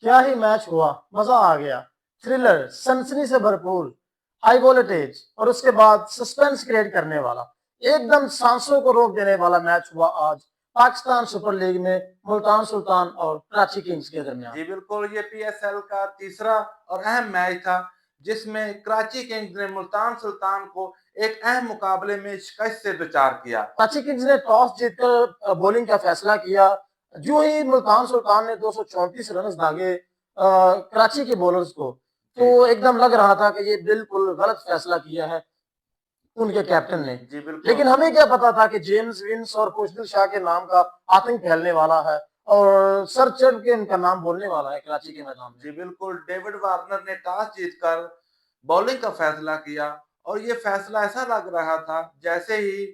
क्या ही मैच हुआ, मजा आ गया। थ्रिलर, सनसनी से भरपूर, हाई वोल्टेज और उसके बाद सस्पेंस क्रिएट करने वाला, एकदम सांसों को रोक देने वाला मैच हुआ आज पाकिस्तान सुपर लीग में मुल्तान सुल्तान और कराची किंग्स के दरमियान। जी बिल्कुल, ये पीएसएल का तीसरा और अहम मैच था जिसमें कराची किंग्स ने मुल्तान सुल्तान को एक अहम मुकाबले में शिकस्त से दो-चार किया। कराची किंग्स ने टॉस जीतकर बॉलिंग का फैसला किया। जो ही मुल्तान सुल्तान ने 234 रन दागे कराची के बॉलर्स को, जी। तो एकदम लग रहा था कि ये बिल्कुल गलत फैसला किया है उनके कैप्टन ने। जी बिल्कुल। लेकिन हमें क्या पता था कि जेम्स विंस और खुशदिल शाह के नाम का आतंक फैलने वाला है और सर चढ़ के इनका नाम बोलने वाला है कराची के मैदान में। जी बिल्कुल, डेविड वार्नर ने टॉस जीतकर बॉलिंग का फैसला किया और ये फैसला ऐसा लग रहा था जैसे ही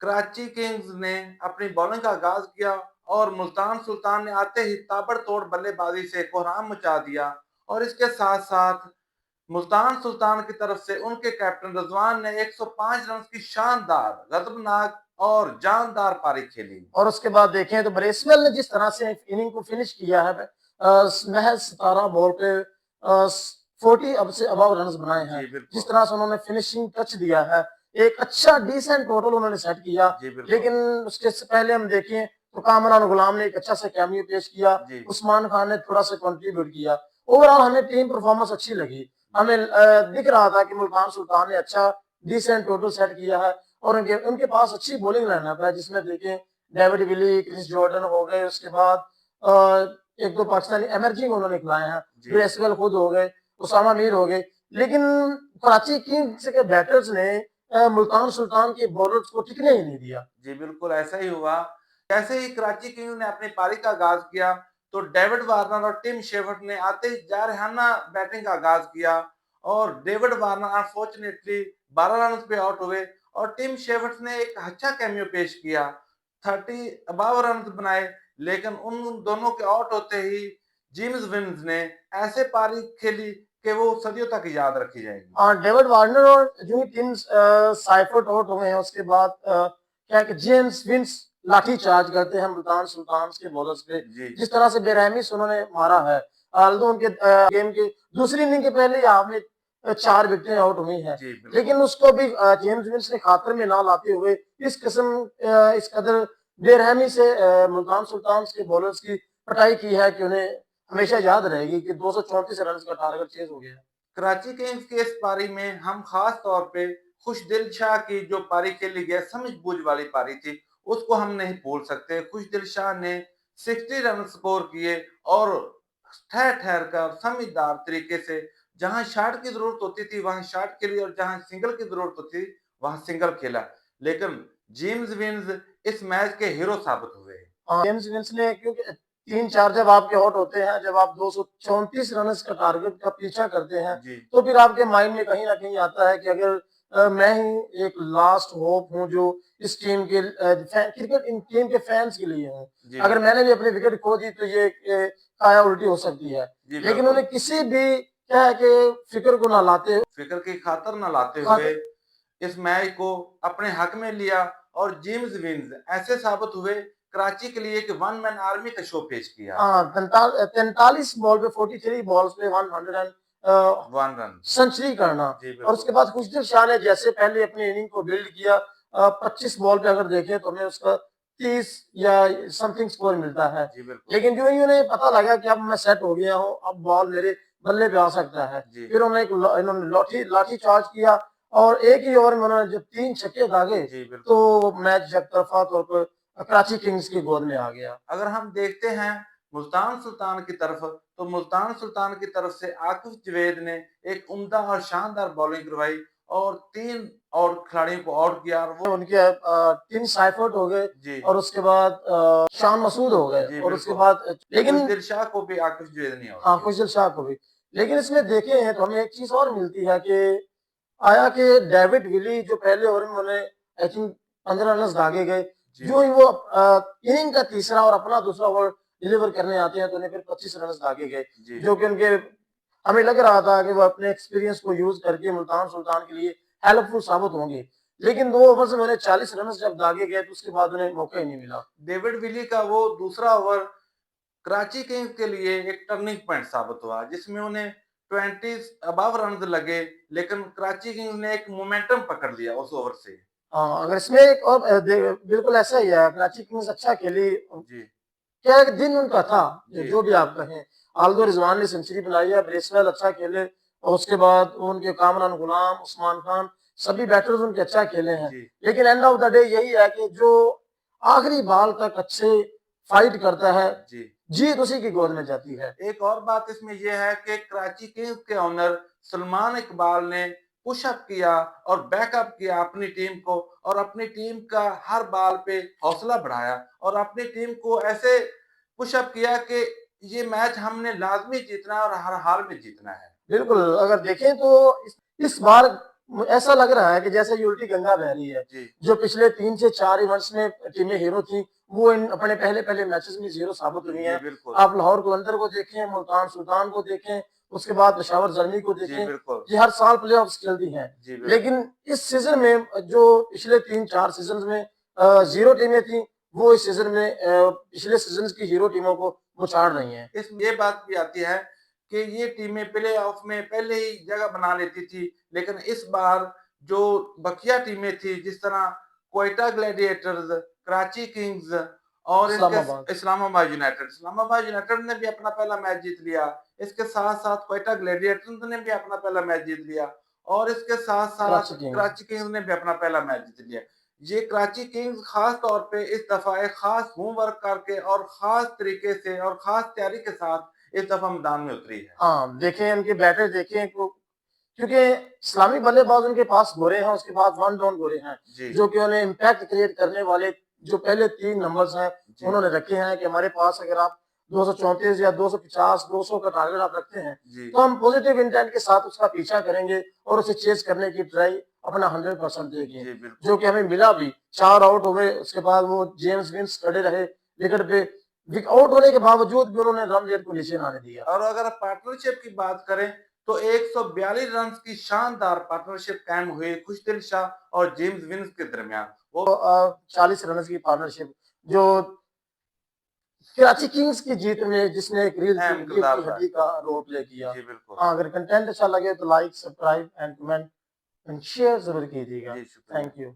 कराची किंग्स ने अपनी बॉलिंग का आगाज किया और मुल्तान सुल्तान ने आते ही ताबड़तोड़ बल्लेबाजी से कोहराम मचा दिया और इसके साथ-साथ मुल्तान सुल्तान की तरफ से उनके कैप्टन रिजवान ने 105 रन की शानदार, गजबनाक और जानदार पारी खेली। और उसके बाद देखें तो ब्रेसवेल ने जिस तरह से इनिंग को फिनिश किया है, महज 17 बॉल पे 40 अब से अबव रन बनाए हैं। जी जिस बिल्कुल। तरह से उन्होंने फिनिशिंग टच दिया है, एक अच्छा डिसेंट टोटल उन्होंने सेट किया। जी बिल्कुल। लेकिन उसके से पहले हम देखें तो कामरान गुलाम ने एक अच्छा सा कैमियो पेश किया, जी। उस्मान खान ने थोड़ा सा कंट्रीब्यूट किया। ओवरऑल हमें टीम परफॉर्मेंस अच्छी लगी। हमें दिख रहा था कि मुल्तान सुल्तान ने अच्छा डिसेंट टोटल सेट किया है और उनके उनके पास अच्छी बॉलिंग लाइनअप है, जिसमें देखें डेविड विली, क्रिस जॉर्डन हो गए, उसके बाद एक दो पाकिस्तानी एमर्जिंग उन्होंने खिलाए हैं, जी। ब्रेसवेल खुद हो गए, उसामा मीर हो गए। लेकिन कराची किंग्स के बैटर्स ने मुल्तान सुल्तान के बॉलर्स को टिकने ही नहीं दिया। जी बिल्कुल, ऐसा ही हुआ। जैसे ही कराची किंग्स ने अपनी पारी का आगाज किया तो डेविड वार्नर और टिम शेफर्ड ने आते ही जारहाना बैटिंग का आगाज किया और डेविड वार्नर अनफॉर्चुनेटली 12 रन पे आउट हुए और टिम शेफर्ड ने एक अच्छा कैमियो पेश किया, 30 अबव रन बनाए। लेकिन उन दोनों के आउट होते ही जेम्स विंस ने ऐसे पारी खेली कि वो सदियों तक याद रखी जाएगी। डेविड वार्नर और जो ही टीम साइफर्ट आउट हो गए हैं, उसके बाद क्या है कि जेम्स विंस लाठी चार्ज करते हैं मुल्तान सुल्तान के बॉलर्स पे। जी। जिस तरह से बेरहमी से उन्होंने मारा है, although उनके गेम की दूसरी इनिंग के पहले ही आपने 4 विकेटें आउट हुई हैं, जी बिल्कुल। लेकिन उसको भी जेम्स विंस ने खातर में ना लाते हुए इस किस्म इस कदर बेरहमी से मुल्तान सुल्तान के बॉलर्स की पिटाई की है कि उन्हें हमेशा याद रहेगी कि 234 रन का टारगेट चेज हो गया है। कराची किंग्स की इस पारी में हम खास तौर पे खुशदिल शाह की जो पारी खेली गई समझ-बूझ वाली पारी थी, उसको हम नहीं भूल सकते। खुशदिल शाह ने 60 रन स्कोर किए और ठहर-ठहर कर समझदार तरीके से जहां शॉट की जरूरत होती थी वहां शॉट खेली और जहां सिंगल की जरूरत होती थी वहां सिंगल खेला। लेकिन जेम्स विंस इस मैच के हीरो साबित हुए। जेम्स विंस ने, क्योंकि 3-4 जब आपके आउट होते हैं, जब आप 234 रन का टारगेट का पीछा करते हैं, जी। तो फिर आपके माइंड में कहीं न कहीं आता है कि अगर मैं ही एक लास्ट होप हूँ जो इस टीम के क्रिकेट इन टीम के फैंस के लिए हूँ। जी अगर बिल्कुल। मैंने भी अपनी विकेट खो दी तो ये काया उल्टी हो सकती है। जी लेकिन बिल्कुल। उन्हें किसी भी क्या है कि फ़िक्र को ना लाते फिक्र की खातर न लाते हुए खाते इस मैच को अपने हक में लिया और जेम्स विंस ऐसे साबित हुए कराची के लिए एक वन मैन आर्मी का शो पेश किया। हाँ, 43 बॉल पे 43 बॉल्स पे 100 एंड 1 रन। सेंचुरी करना। जी और उसके बिल्कुल। बाद खुशदिल शाह ने जैसे पहले अपनी इनिंग को बिल्ड किया, 25 बॉल पे अगर देखें तो हमें उसका 30 या समथिंग स्कोर मिलता है। जी बिल्कुल। लेकिन जो ही उन्हें पता लगा कि अब मैं सेट हो गया हूँ, अब बॉल मेरे बल्ले पे आ सकता है, जी। फिर इन्होंने लाठी चार्ज किया और एक ही ओवर में उन्होंने जब 3 छक्के दागे जी तो बिल्कुल। मैच एकतरफा तौर पर कराची किंग्स की गोद में आ गया। अगर हम देखते हैं मुल्तान सुल्तान की तरफ तो मुल्तान सुल्तान की तरफ से आकिब जवेद ने एक उम्दा और शानदार बॉलिंग करवाई और 3 और खिलाड़ियों को आउट किया और वो उनके टिम साइफर्ट हो गए जी। और उसके बाद शान मसूद हो गए जी और उसके बिल्कुल। बाद लेकिन खुशदिल शाह को भी आकिब जवेद ने आउट हाँ, किया। खुशदिल शाह को भी। लेकिन इसमें देखे हैं तो हमें एक चीज और मिलती है कि आया कि डेविड विली जो पहले ओवर में उन्हें आई थिंक 15 रन दागे गए, जी। जो ही वो इनिंग का तीसरा और अपना दूसरा ओवर डिलीवर करने आते हैं तो उन्हें फिर 25 रन दागे गए, जी। जो कि उनके हमें लग रहा था कि वो अपने एक्सपीरियंस को यूज करके मुल्तान सुल्तान के लिए हेल्पफुल साबित होंगे। लेकिन 2 ओवर में उन्हें 40 रन जब दागे गए तो उसके बाद उन्हें मौका ही नहीं मिला। डेविड विली का वो दूसरा ओवर कराची किंग्स के लिए एक टर्निंग पॉइंट साबित हुआ, जिसमें उन्हें 20 अबव रन लगे, लेकिन कराची किंग्स ने एक मोमेंटम पकड़ लिया उस ओवर से। हाँ, अगर इसमें एक और बिल्कुल ऐसा ही है, कराची किंग्स अच्छा खेली। जी, क्या एक दिन उनका था, जी, जो भी आप कहें। आल्दो रिजवान ने सेंचुरी बनाई है, ब्रेसवेल अच्छा खेले, और उसके बाद उनके कामरान गुलाम, उस्मान खान, सभी बैटर्स उनके अच्छा खेले हैं। जी, लेकिन एंड ऑफ द डे यही है कि जो आखिरी बॉल तक अच्छे फाइट करता है, जी। जीत उसी की गोद में जाती है। एक और बात इसमें यह है कि कराची किंग्स के ओनर सलमान इकबाल ने पुशअप किया और बैकअप किया अपनी टीम को, और अपनी टीम का हर बॉल पे हौसला बढ़ाया, और अपनी टीम को ऐसे पुशअप किया कि ये मैच हमने लाजमी जीतना है और हर हाल में जीतना है। बिल्कुल, अगर देखें तो इस बार ऐसा लग रहा है कि जैसे ये उल्टी गंगा बह रही है। जी, जो पिछले 3 से 4 इवेंट्स में टीमें हीरो थी, वो इन अपने पहले-पहले मैचेस में ज़ीरो साबित हुई जी हैं। बिल्कुल, आप लाहौर कलंदर को देखें, मुल्तान सुल्तान को देखें, उसके बाद पेशावर ज़ल्मी को जी देखें, बिल्कुल, ये हर साल प्लेऑफ्स खेलती हैं। जी बिल्कुल, लेकिन इस सीज़न में जो पिछले 3-4 सीज़न्स में ज़ीरो टीमें थी, वो इस सीज़न में पिछले सीज़न्स की हीरो टीमों को पछाड़ रही हैं। इसमें ये बात भी आती है कि ये टीमें प्ले-ऑफ में पहले ही जगह बना लेती थी, लेकिन इस बार जो बकिया टीमें थी, जिस तरह क्वेटा ग्लैडिएटर्स, कराची किंग्स और इनके इस्लामाबाद। इस्लामाबाद यूनाइटेड ने भी अपना पहला मैच जीत लिया। इसके साथ-साथ क्वेटा ग्लैडिएटर्स ने भी अपना पहला मैच जीत लिया, और इसके साथ-साथ कराची किंग्स। कराची किंग्स ने भी अपना पहला मैच जीत लिया। ये कराची किंग्स खास तौर पे इस दफा एक खास होमवर्क करके और खास तरीके से और खास तैयारी के साथ इस दफा मैदान में उतरी है। हाँ, देखें उनके बैटर देखें को, क्योंकि इस्लामी बल्लेबाज उनके पास गोरे हैं, उसके बाद वन डाउन गोरे हैं, जी, जो कि उन्हें इम्पैक्ट क्रिएट करने वाले जो पहले 3 नंबर्स हैं, जी, उन्होंने रखे हैं कि हमारे पास अगर आप 234 या 250, 200 का टारगेट आप रखते हैं, जी, तो हम पॉजिटिव इंटेंट के साथ उसका पीछा करेंगे और उसे चेज़ करने की ट्राई अपना 100% देंगे, जी, जो बिल्कुल। कि हमें मिला भी। 4 आउट हो गए, उसके बाद वो जेम्स विंस खड़े रहे विकेट पे। आउट होने के बावजूद भी उन्होंने रन रेट को नीचे ना आने दिया। और अगर पार्टनरशिप की बात करें, तो 142 रन्स की शानदार पार्टनरशिप कायम हुई खुशदिल शाह और जेम्स विन्स के दरमियान। वो तो 40 रन की पार्टनरशिप जो कराची किंग्स की जीत में जिसने एक रील अहम रील किरदार की अदा हड्डी का रोल प्ले किया। जी, बिल्कुल। हाँ, अगर कंटेंट अच्छा लगे तो like, subscribe and comment and share ज़रूर कीजिएगा। जी, शुक्रिया। Thank you.